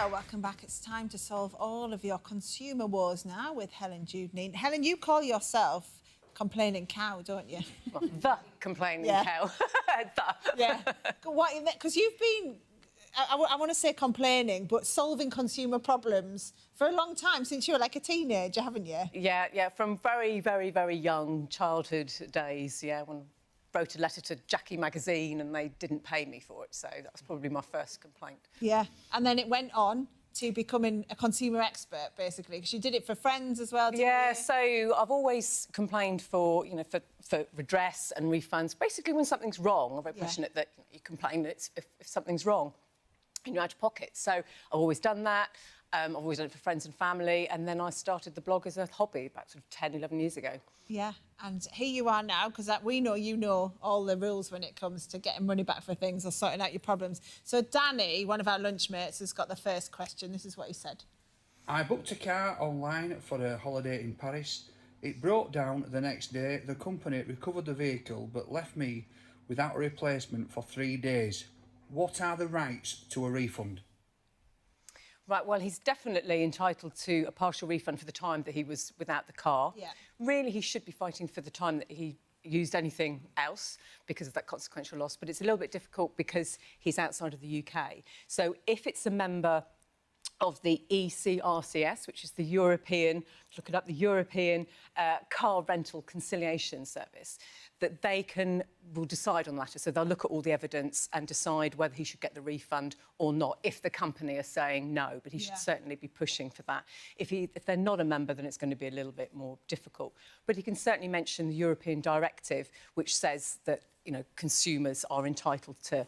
So, welcome back. It's time to solve all of your consumer wars now with Helen Judeneen. Helen, you call yourself complaining cow, don't you? Well, the complaining cow. Yeah. What? Because you've been, I want to say complaining, but solving consumer problems for a long time, since you were like a teenager, haven't you? Yeah, from very, very, very young childhood days, when I wrote a letter to Jackie magazine and they didn't pay me for it, so that was probably my first complaint. Yeah, and then it went on to becoming a consumer expert, basically, because you did it for friends as well, didn't you? So I've always complained for redress and refunds. Basically, when something's wrong, I'm very passionate that you complain if something's wrong and you're out of pocket. So I've always done that. I've always done it for friends and family, and then I started the blog as a hobby about sort of 10, 11 years ago. Yeah, and here you are now, because we know you know all the rules when it comes to getting money back for things or sorting out your problems. So Danny, one of our lunch mates, has got the first question. This is what he said. I booked a car online for a holiday in Paris. It broke down the next day. The company recovered the vehicle but left me without a replacement for 3 days. What are the rights to a refund? Right, well, he's definitely entitled to a partial refund for the time that he was without the car. Yeah. Really, he should be fighting for the time that he used anything else because of that consequential loss, but it's a little bit difficult because he's outside of the UK. So if it's a member of the ECRCS, which is the European, look it up, the European Car Rental Conciliation Service, that will decide on the matter. So they'll look at all the evidence and decide whether he should get the refund or not, if the company are saying no, but he should certainly be pushing for that. If they're not a member, then it's going to be a little bit more difficult. But he can certainly mention the European directive, which says that, consumers are entitled to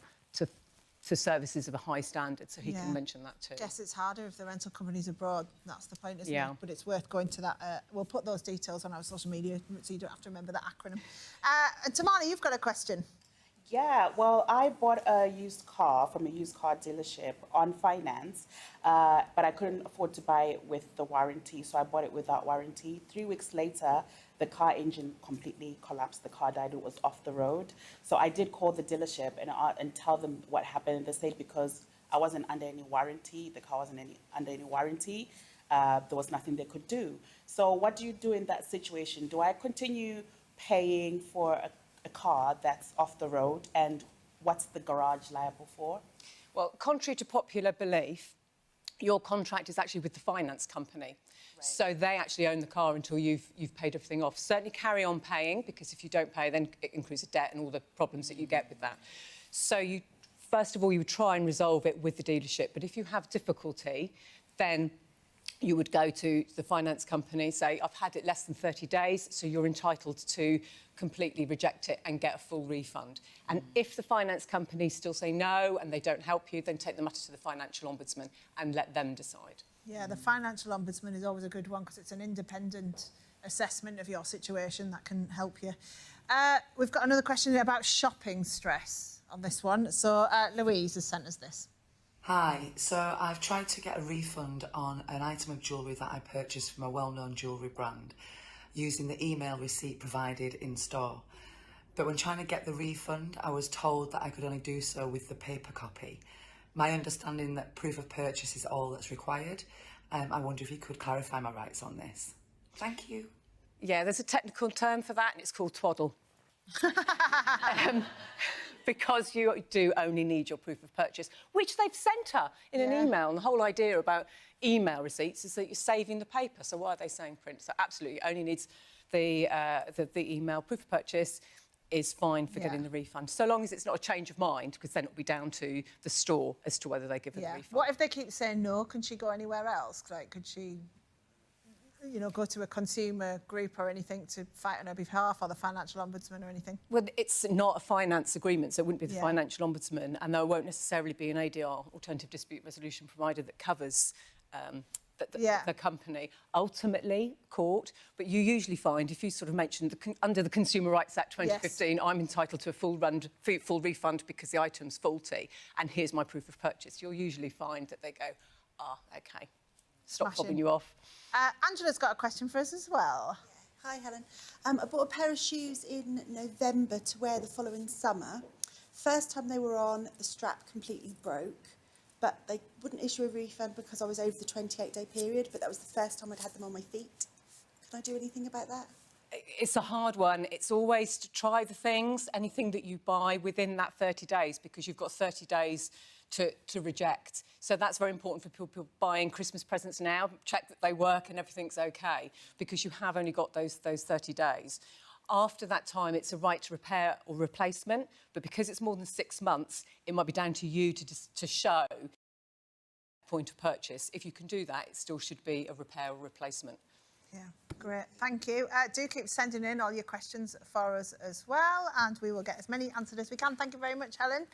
services of a high standard, so he can mention that too. Guess it's harder if the rental company's abroad. That's the point, isn't it? Yeah. But it's worth going to that. We'll put those details on our social media so you don't have to remember that acronym. And Tamani, you've got a question. Yeah, well, I bought a used car from a used car dealership on finance, but I couldn't afford to buy it with the warranty, so I bought it without warranty. 3 weeks later, the car engine completely collapsed. The car died. It was off the road. So I did call the dealership and tell them what happened. They said because I wasn't under any warranty, the car wasn't under any warranty, there was nothing they could do. So what do you do in that situation? Do I continue paying for a car that's off the road, and what's the garage liable for? Well, contrary to popular belief, your contract is actually with the finance company. Right. So they actually own the car until you've paid everything off. Certainly carry on paying, because if you don't pay, then it increases debt and all the problems that you get with that. So first of all, you would try and resolve it with the dealership. But if you have difficulty, then you would go to the finance company, say, I've had it less than 30 days, so you're entitled to completely reject it and get a full refund. And if the finance company still say no and they don't help you, then take the matter to the financial ombudsman and let them decide. Yeah, the financial ombudsman is always a good one because it's an independent assessment of your situation that can help you. We've got another question about shopping stress on this one. So Louise has sent us this. Hi, so I've tried to get a refund on an item of jewellery that I purchased from a well-known jewellery brand using the email receipt provided in store. But when trying to get the refund, I was told that I could only do so with the paper copy. My understanding that proof of purchase is all that's required. I wonder if you could clarify my rights on this. Thank you. Yeah, there's a technical term for that, and it's called twaddle. Because you do only need your proof of purchase, which they've sent her in an email. And the whole idea about email receipts is that you're saving the paper. So why are they saying print? So absolutely, only needs the email. Proof of purchase is fine for getting the refund, so long as it's not a change of mind, because then it'll be down to the store as to whether they give her the refund. What if they keep saying no? Can she go anywhere else? Like, could she, go to a consumer group or anything to fight on her behalf, or the financial ombudsman or anything? Well, it's not a finance agreement, so it wouldn't be the financial ombudsman, and there won't necessarily be an ADR, alternative dispute resolution provider, that covers the company. Ultimately, court, but you usually find, if you sort of mention under the Consumer Rights Act 2015, I'm entitled to a full refund because the item's faulty, and here's my proof of purchase, you'll usually find that they go, OK, stop fobbing you off. Angela's got a question for us as well. Hi, Helen. I bought a pair of shoes in November to wear the following summer. First time they were on, the strap completely broke. but they wouldn't issue a refund because I was over the 28-day period, but that was the first time I'd had them on my feet. Can I do anything about that? It's a hard one. It's always to try the things, anything that you buy within that 30 days, because you've got 30 days to reject. So that's very important for people buying Christmas presents now. Check that they work and everything's OK, because you have only got those 30 days. After that time, it's a right to repair or replacement, but because it's more than 6 months, it might be down to you to show point of purchase. If you can do that, it still should be a repair or replacement. Yeah, great. Thank you. Do keep sending in all your questions for us as well, and we will get as many answered as we can. Thank you very much, Helen.